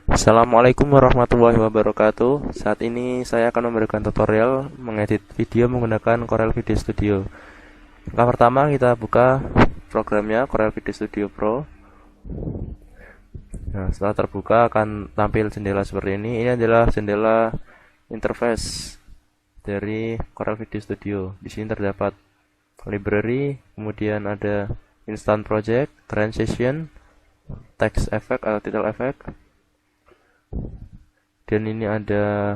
Assalamualaikum warahmatullahi wabarakatuh. Saat ini saya akan memberikan tutorial mengedit video menggunakan Corel Video Studio. Langkah pertama, kita buka programnya Corel Video Studio Pro. Nah, setelah terbuka akan tampil jendela seperti ini. Ini adalah jendela interface dari Corel Video Studio. Di sini terdapat library, kemudian ada instant project, transition, text effect atau title effect, dan ini ada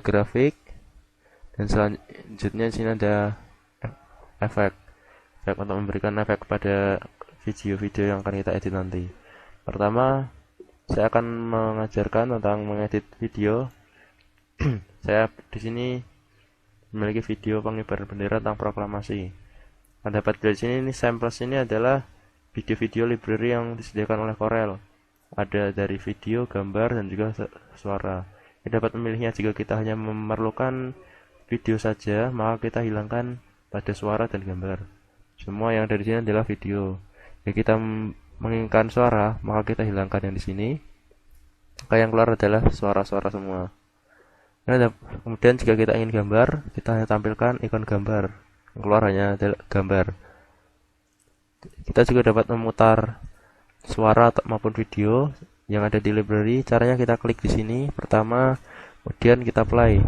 grafik, dan selanjutnya di sini ada efek untuk memberikan efek pada video-video yang akan kita edit nanti. Pertama, saya akan mengajarkan tentang mengedit video. Saya di sini memiliki video pengibaran bendera tentang proklamasi. Anda dapat dari sini, ini samples ini adalah video-video library yang disediakan oleh Corel. Ada dari video, gambar, dan juga suara. Kita dapat memilihnya. Jika kita hanya memerlukan video saja, maka kita hilangkan pada suara dan gambar. Semua yang dari sini adalah video. Jika kita menginginkan suara, maka kita hilangkan yang di sini. Maka yang keluar adalah suara-suara semua. Nah, kemudian jika kita ingin gambar, kita hanya tampilkan ikon gambar. Yang keluar hanya adalah gambar. Kita juga dapat memutar suara maupun video yang ada di library. Caranya kita klik di sini pertama, kemudian kita play.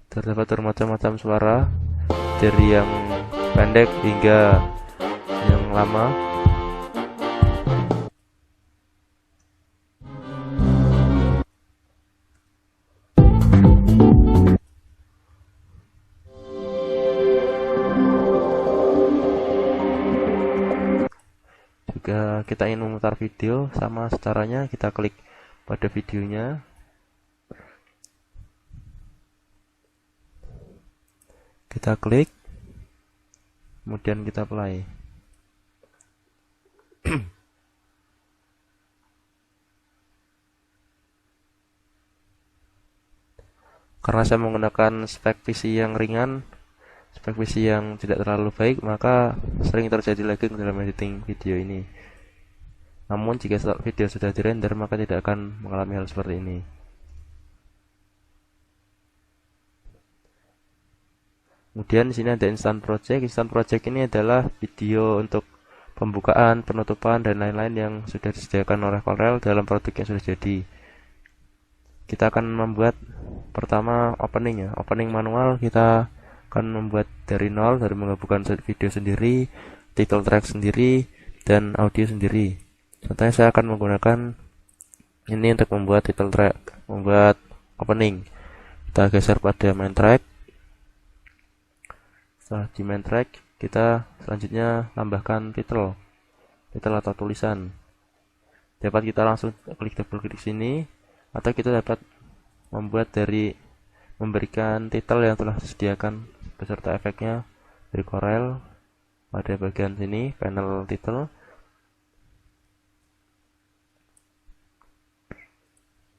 Terdapat bermacam-macam suara, dari yang pendek hingga yang lama. Jika kita ingin memutar video, sama caranya kita klik pada videonya. Kita klik, kemudian kita play. Karena saya menggunakan spek PC yang ringan, spek PC yang tidak terlalu baik, maka sering terjadi lagging dalam editing video ini. Namun jika video sudah dirender, maka tidak akan mengalami hal seperti ini. Kemudian di sini ada instant project. Instant project ini adalah video untuk pembukaan, penutupan, dan lain-lain yang sudah disediakan oleh Corel dalam produk yang sudah jadi. Kita akan membuat pertama opening manual. Kita akan membuat dari nol, dari menggabungkan video sendiri, title track sendiri, dan audio sendiri. Contohnya saya akan menggunakan ini untuk membuat title track, membuat opening. Kita geser pada main track. Setelah di main track, kita selanjutnya tambahkan title atau tulisan. Dapat kita langsung klik double klik sini, atau kita dapat memberikan title yang telah disediakan beserta efeknya dari Corel pada bagian sini, panel title.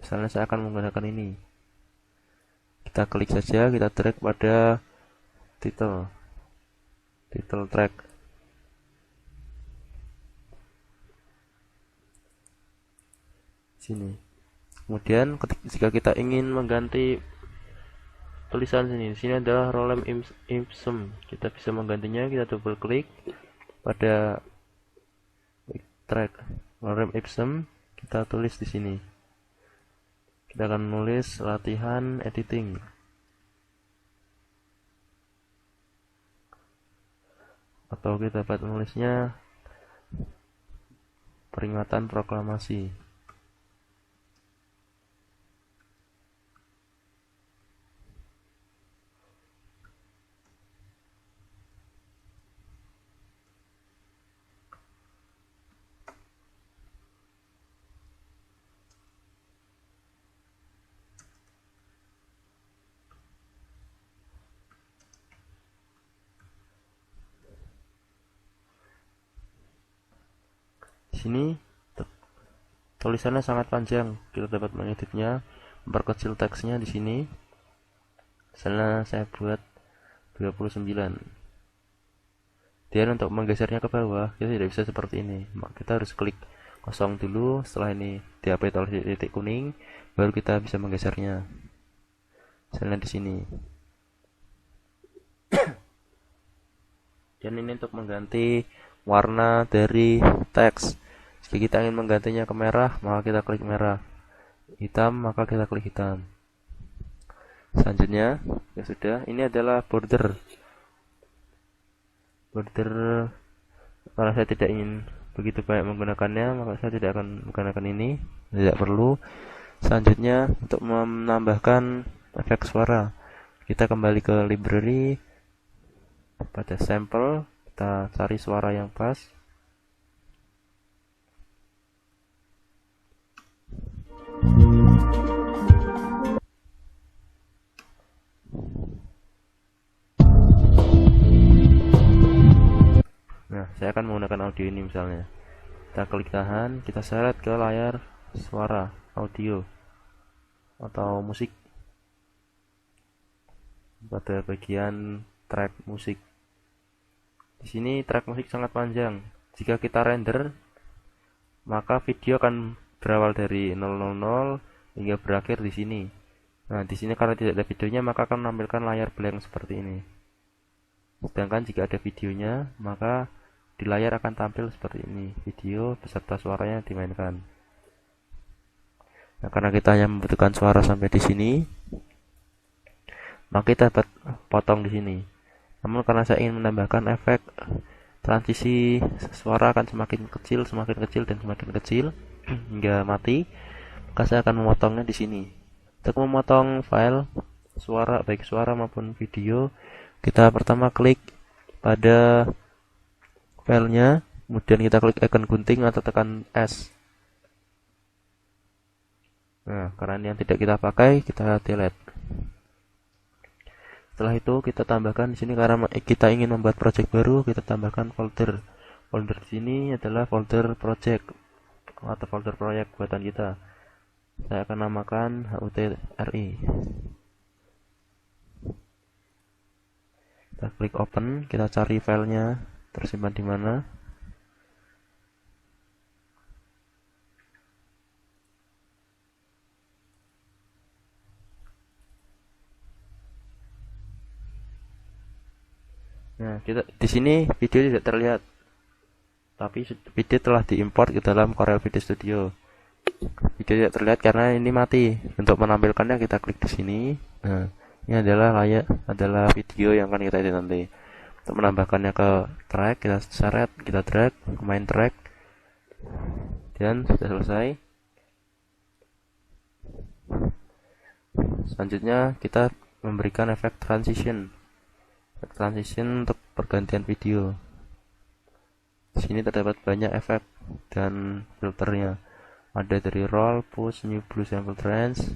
Misalnya saya akan menggunakan ini. Kita klik saja, kita drag pada title track. Sini. Kemudian jika kita ingin mengganti tulisan sini adalah Rollem Ipsum. Kita bisa menggantinya, kita double klik pada track Rollem Ipsum, kita tulis di sini. Kita akan menulis latihan editing. Atau kita dapat menulisnya peringatan proklamasi. sini tulisannya sangat panjang, kita dapat mengeditnya, memperkecil teksnya di sini. Misalnya saya buat 29. Dan untuk menggesernya ke bawah, kita tidak bisa seperti ini. Kita harus klik kosong dulu, setelah ini diupdate oleh titik kuning, baru kita bisa menggesernya. Misalnya di sini. Dan ini untuk mengganti warna dari teks. Jika kita ingin menggantinya ke merah, maka kita klik merah. Hitam, maka kita klik hitam. Selanjutnya, ya sudah, ini adalah border. Kalau saya tidak ingin begitu banyak menggunakannya, maka saya tidak akan menggunakan ini, tidak perlu. Selanjutnya, untuk menambahkan efek suara, kita kembali ke library, pada sampel, kita cari suara yang pas. Nah, saya akan menggunakan audio ini misalnya. Kita klik tahan, kita seret ke layar suara, audio, atau musik. Pada bagian track musik. Di sini track musik sangat panjang. Jika kita render, maka video akan berawal dari 000 hingga berakhir di sini. Nah, di sini karena tidak ada videonya, maka akan menampilkan layar blank seperti ini. Sedangkan jika ada videonya, maka di layar akan tampil seperti ini, video beserta suaranya dimainkan. Nah, karena kita hanya membutuhkan suara sampai di sini, maka kita dapat potong di sini. Namun karena saya ingin menambahkan efek transisi suara akan semakin kecil dan semakin kecil hingga mati, maka saya akan memotongnya di sini. Untuk memotong file suara, baik suara maupun video, kita pertama klik pada filenya, kemudian kita klik icon gunting atau tekan S. Nah, karena ini yang tidak kita pakai, kita delete. Setelah itu kita tambahkan di sini, karena kita ingin membuat project baru, kita tambahkan folder. Folder di sini adalah folder project atau folder proyek buatan kita. Saya akan namakan HUTRI. Kita klik open, kita cari filenya tersimpan di mana. Nah, kita di sini video tidak terlihat, tapi video telah diimport ke dalam Corel Video Studio. Video tidak terlihat karena ini mati. Untuk menampilkannya kita klik di sini. Nah, ini adalah video yang akan kita edit nanti. Untuk menambahkannya ke track, kita seret, kita drag ke main track, dan sudah selesai. Selanjutnya kita memberikan efek transition. Efek transition untuk pergantian video. Di sini terdapat banyak efek dan filternya. Ada dari roll, push, new blue sample trends,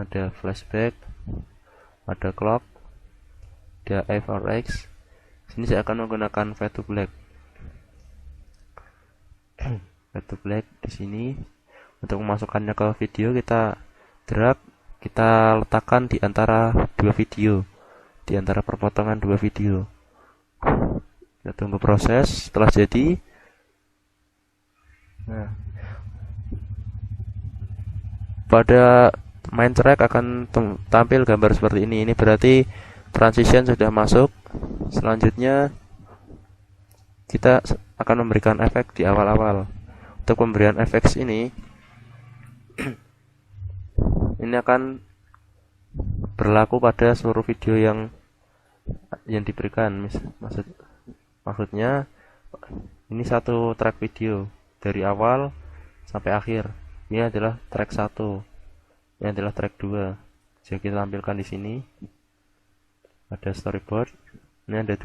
ada flashback, ada clock, ada F4X. Sini saya akan menggunakan fade to black. Fade to black di sini. Untuk memasukkannya ke video, kita drag, kita letakkan di antara dua video, di antara perpotongan dua video. Kita tunggu proses. Setelah jadi, nah, pada main track akan tampil gambar seperti ini. Ini berarti transition sudah masuk. Selanjutnya kita akan memberikan efek di awal-awal. Untuk pemberian efek ini ini akan berlaku pada seluruh video yang diberikan. Maksudnya ini satu track video dari awal sampai akhir. Ini adalah track 1. Ini adalah track 2. Jadi kita tampilkan di sini. Ada storyboard. Ini ada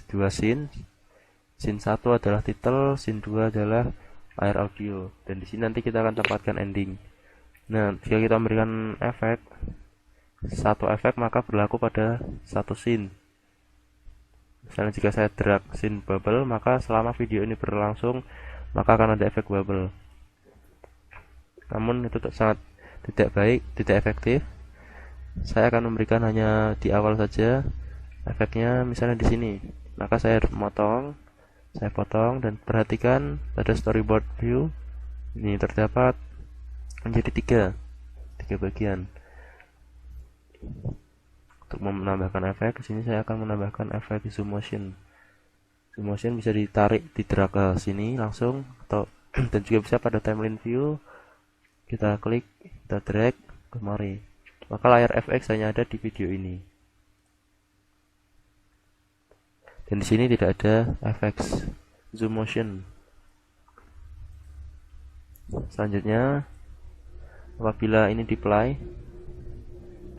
dua scene. Scene 1 adalah title, scene 2 adalah air audio. Dan di sini nanti kita akan tempatkan ending. Nah, jika kita memberikan satu efek maka berlaku pada satu scene. Misalnya jika saya drag scene bubble, maka selama video ini berlangsung maka akan ada efek bubble. Namun itu sangat tidak baik, tidak efektif. Saya akan memberikan hanya di awal saja efeknya, misalnya di sini. Maka saya potong dan perhatikan pada storyboard view ini terdapat menjadi tiga bagian. Untuk menambahkan efek, di sini saya akan menambahkan efek zoom motion. Zoom motion bisa ditarik, didrag ke sini langsung, atau dan juga bisa pada timeline view. Kita klik, kita drag kemari. Maka layar FX hanya ada di video ini. Dan di sini tidak ada efek zoom motion. Selanjutnya, apabila ini di play,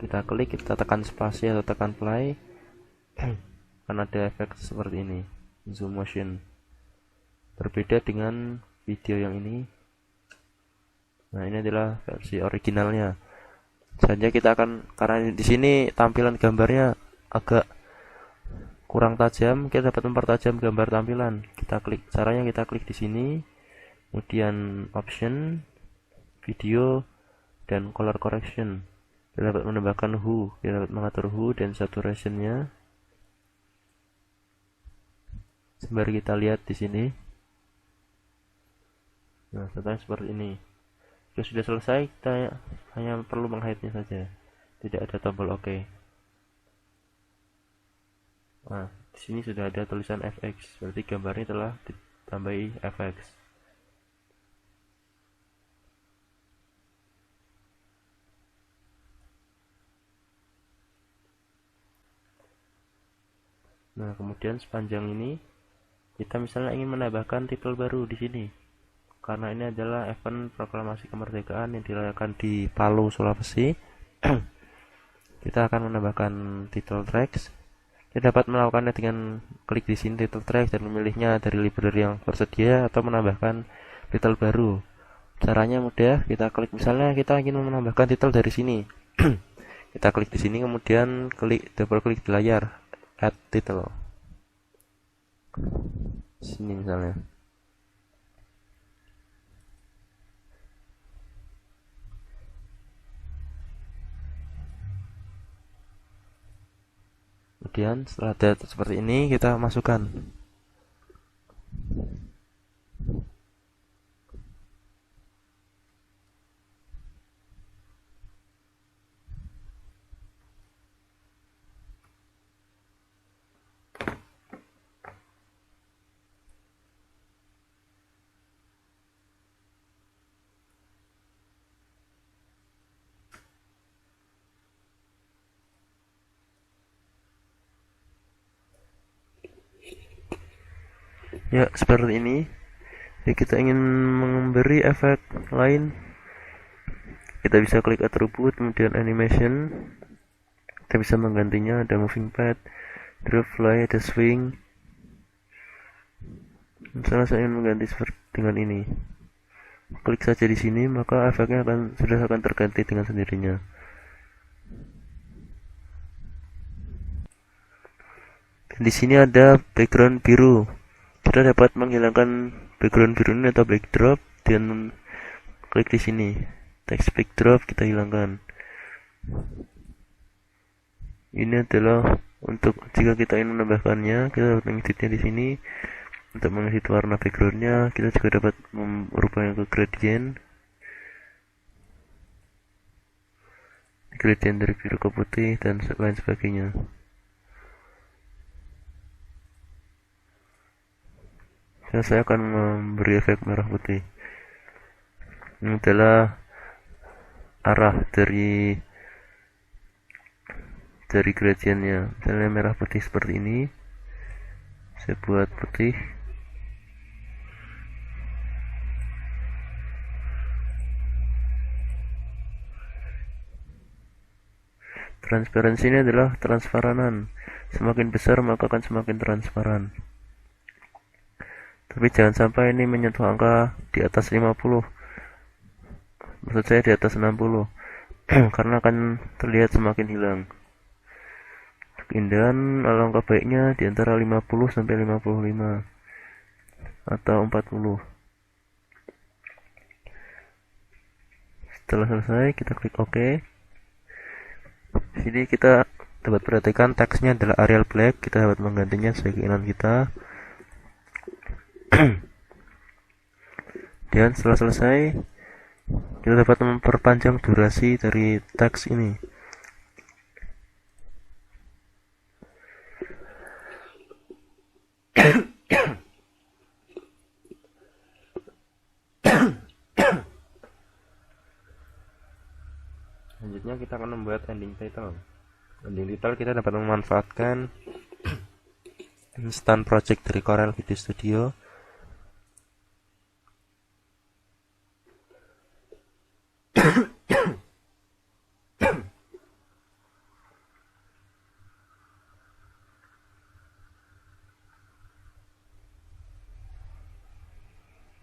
kita klik, kita tekan spasi atau tekan play, akan ada efek seperti ini, zoom motion. Berbeda dengan video yang ini. Nah, ini adalah versi originalnya. Selanjutnya kita akan, karena di sini tampilan gambarnya agak kurang tajam, kita dapat mempertajam gambar tampilan. Caranya kita klik di sini, kemudian option, video, dan color correction. Kita dapat menambahkan hue, kita dapat mengatur hue dan saturation-nya. Sembari kita lihat di sini. Nah, contohnya seperti ini. Jika sudah selesai, kita hanya perlu menghide-nya saja. Tidak ada tombol OK. Nah, di sini sudah ada tulisan FX, berarti gambarnya telah ditambahi FX. Nah, kemudian sepanjang ini kita misalnya ingin menambahkan titel baru di sini. Karena ini adalah event proklamasi kemerdekaan yang dirayakan di Palu, Sulawesi. Kita akan menambahkan title tracks. Kita dapat melakukannya dengan klik di sini title tracks dan memilihnya dari library yang tersedia atau menambahkan title baru. Caranya mudah, kita klik, misalnya kita ingin menambahkan title dari sini. Kita klik di sini, kemudian double klik di layar add title. Sini misalnya. Kemudian setelah data seperti ini kita masukkan. Ya, seperti ini. Jika kita ingin memberi efek lain, kita bisa klik atribut, kemudian animation. Kita bisa menggantinya, ada moving pad, drop, fly, ada swing. Misalnya saya ingin mengganti seperti dengan ini. Klik saja di sini, maka efeknya sudah akan terganti dengan sendirinya. Dan di sini ada background biru. Kita dapat menghilangkan background biru ini atau backdrop dan klik di sini. Text backdrop kita hilangkan. Ini adalah untuk jika kita ingin menambahkannya, kita dapat mengeditnya di sini. Untuk mengedit warna backgroundnya, kita juga dapat merubahnya ke gradient dari biru ke putih dan lain sebagainya. Saya akan memberi efek merah putih. Ini adalah arah dari gradiennya. Misalnya merah putih seperti ini, saya buat putih. Transparansi ini adalah transparanan. Semakin besar maka akan semakin transparan. Tapi jangan sampai ini menyentuh angka di atas 50. Maksud saya di atas 60. Karena akan terlihat semakin hilang. keindahan alangkah baiknya di antara 50 sampai 55 atau 40. Setelah selesai kita klik OK. Di sini kita dapat perhatikan teksnya adalah Arial Black. Kita dapat menggantinya sesuai keinginan kita. Dan setelah selesai, kita dapat memperpanjang durasi dari teks ini. Selanjutnya kita akan membuat ending title. Ending title kita dapat memanfaatkan instant project dari Corel Video Studio.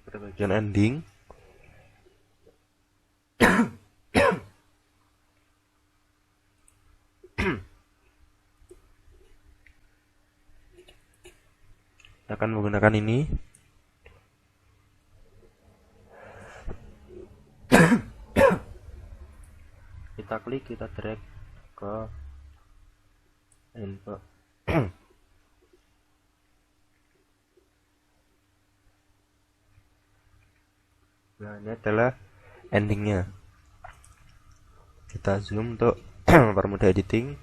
Pada bagian ending, kita akan menggunakan ini. Kita klik, kita drag ke info. Nah, ini adalah endingnya. Kita zoom untuk mempermudah editing.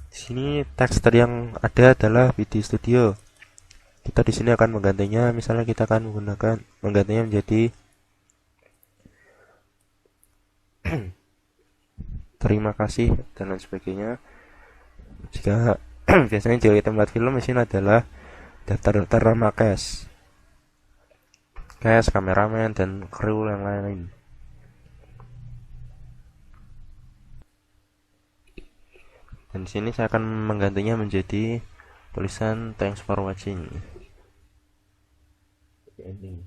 Di sini teks tadi yang ada adalah Video Studio. Kita di sini akan menggantinya, misalnya kita akan menggantinya menjadi terima kasih dan lain sebagainya. Jika biasanya jika kita membuat film, di sini adalah daftar-daftar nama cast, kameramen, dan kru yang lain-lain. Dan di sini saya akan menggantinya menjadi tulisan thanks for watching. Ending.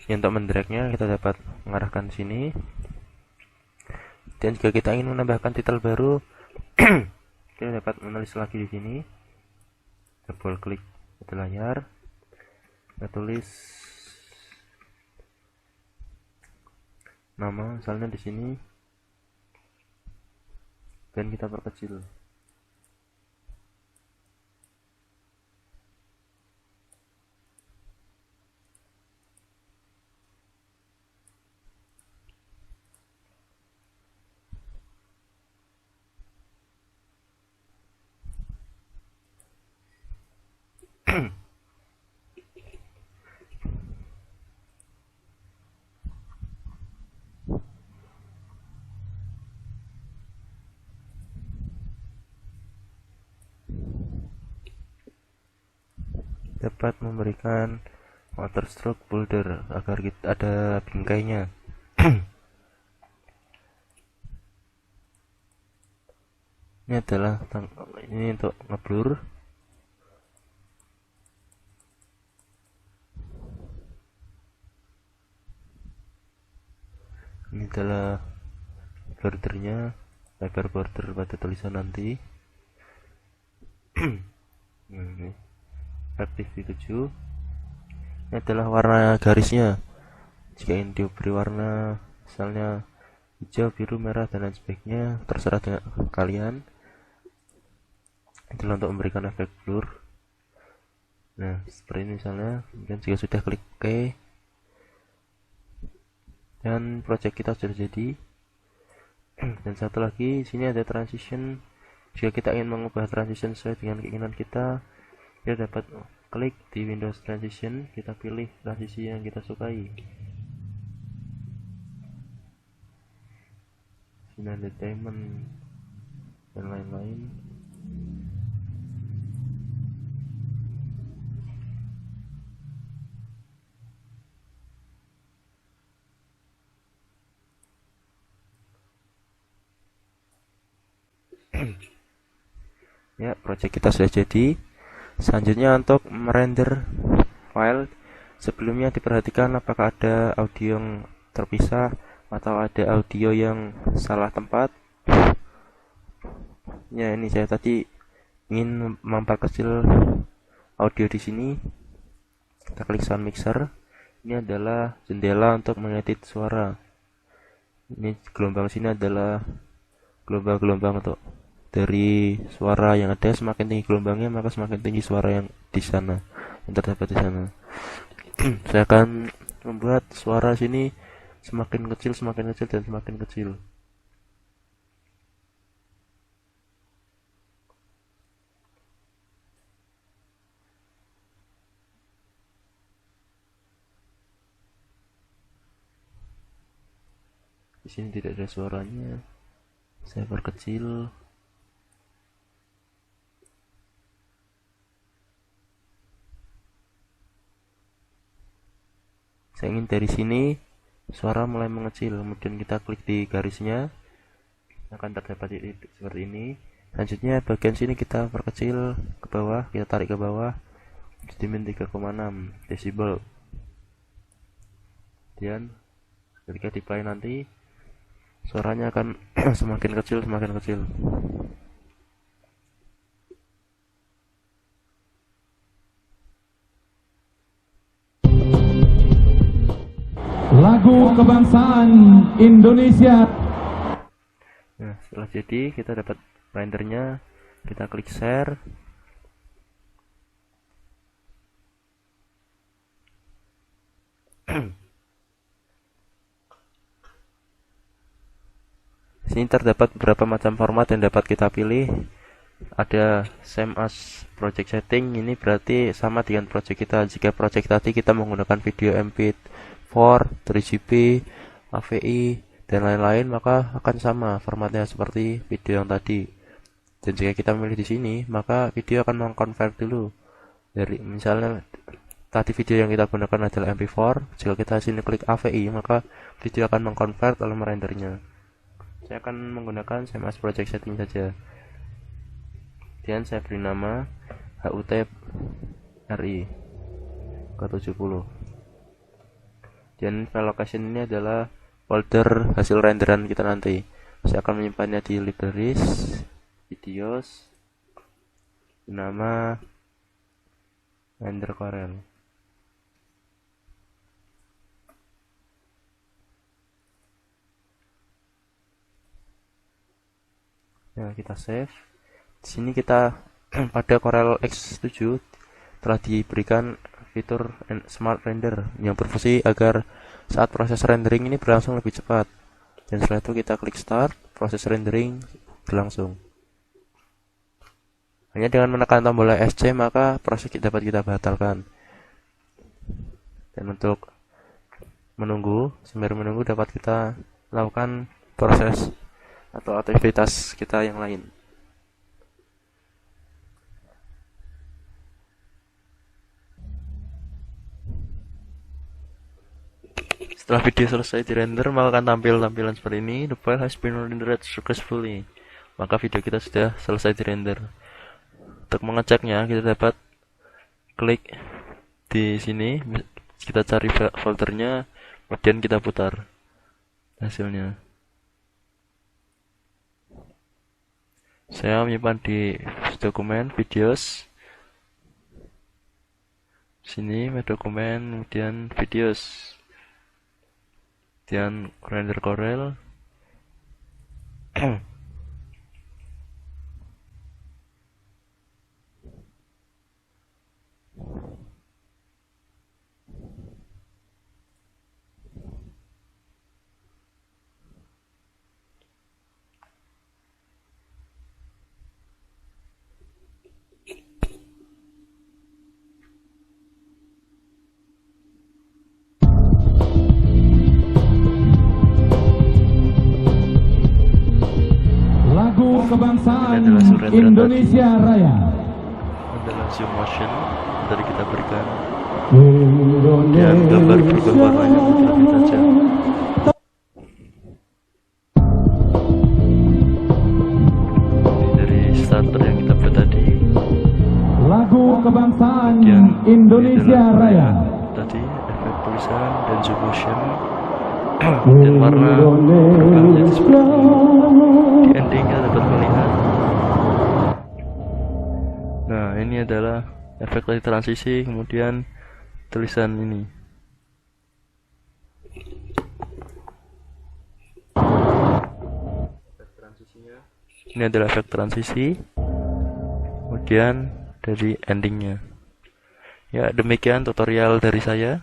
Untuk mendragnya kita dapat mengarahkan sini. Dan jika kita ingin menambahkan titel baru, kita dapat menulis lagi di sini. Double klik di layar, kita tulis nama, misalnya di sini, dan kita perkecil. Dapat memberikan waterstroke boulder agar kita ada bingkainya. Ini adalah ini untuk ngeblur. Ini adalah bordernya, lebar border pada tulisan nanti. Ini aktif 7. Ini adalah warna garisnya. Jika ingin diberi warna misalnya hijau, biru, merah, dan lain sebagainya, terserah dengan kalian. Itulah untuk memberikan efek blur. Nah, seperti ini misalnya. Kemudian jika sudah klik OK, dan project kita sudah jadi. Dan satu lagi, sini ada transition. Jika kita ingin mengubah transition sesuai dengan keinginan kita, kita dapat klik di Windows Transition, kita pilih transisi yang kita sukai. Sini ada diamond dan lain-lain. Ya, project kita sudah jadi. Selanjutnya untuk merender file, sebelumnya diperhatikan apakah ada audio yang terpisah atau ada audio yang salah tempat. Ya, ini saya tadi ingin memperkecil audio di sini. Kita klik sound mixer. Ini adalah jendela untuk mengedit suara. Ini gelombang sini adalah gelombang-gelombang untuk dari suara yang ada, semakin tinggi gelombangnya maka semakin tinggi suara yang di sana, yang terdapat di sana. Saya akan membuat suara sini semakin kecil dan semakin kecil. Di sini tidak ada suaranya. Saya perkecil. Saya ingin dari sini suara mulai mengecil, kemudian kita klik di garisnya, akan terdapat seperti ini. Selanjutnya bagian sini kita perkecil ke bawah, kita tarik ke bawah, dimin 3,6 desibel. Kemudian ketika di play nanti suaranya akan semakin kecil. Lagu kebangsaan Indonesia. Nah, setelah jadi kita dapat rendernya, kita klik share. Sini terdapat beberapa macam format yang dapat kita pilih. Ada same as project setting, ini berarti sama dengan project kita. Jika project tadi kita menggunakan video MP4, 3GP, AVI, dan lain-lain, maka akan sama formatnya seperti video yang tadi. Dan jika kita memilih di sini, maka video akan mengkonvert dulu. Dari misalnya tadi video yang kita gunakan adalah MP4, jika kita sini klik AVI, maka video akan mengkonvert lalu merendernya. Saya akan menggunakan same as project setting saja. Kemudian saya beri nama HUT RI ke 70. Dan file location ini adalah folder hasil renderan kita nanti. Saya akan menyimpannya di libraries, videos, nama render Corel. Nah, kita save. Di sini kita pada Corel X7 telah diberikan fitur Smart Render yang berfungsi agar saat proses rendering ini berlangsung lebih cepat. Dan setelah itu kita klik Start, proses rendering berlangsung. Hanya dengan menekan tombol ESC maka proses dapat kita batalkan. Dan untuk sembari menunggu dapat kita lakukan proses atau aktivitas kita yang lain. Setelah video selesai dirender, maka akan tampil tampilan seperti ini. The file has been rendered successfully. Maka video kita sudah selesai dirender. Untuk mengeceknya, kita dapat klik di sini. Kita cari foldernya, kemudian kita putar hasilnya. Saya menyimpan di dokumen videos. Sini dokumen, kemudian videos. Kemudian render Corel. kebangsaan Ini adalah surrender Indonesia Raya. adalah zoom motion dari kita berikan, dan gambar berubah warnanya menjadi lebih tajam. Ini dari starter yang kita buat tadi. Lagu kebangsaan Kemudian Indonesia ini adalah Raya. tadi efek tulisan dan zoom motion dan warna berubah menjadi seperti ini. Di ending kita dapat melihat. Nah, ini adalah efek dari transisi, kemudian tulisan ini. Ini adalah efek transisi, kemudian dari endingnya. Ya, demikian tutorial dari saya.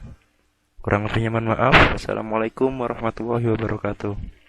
Kurang lebihnya mohon maaf. Wassalamualaikum warahmatullahi wabarakatuh.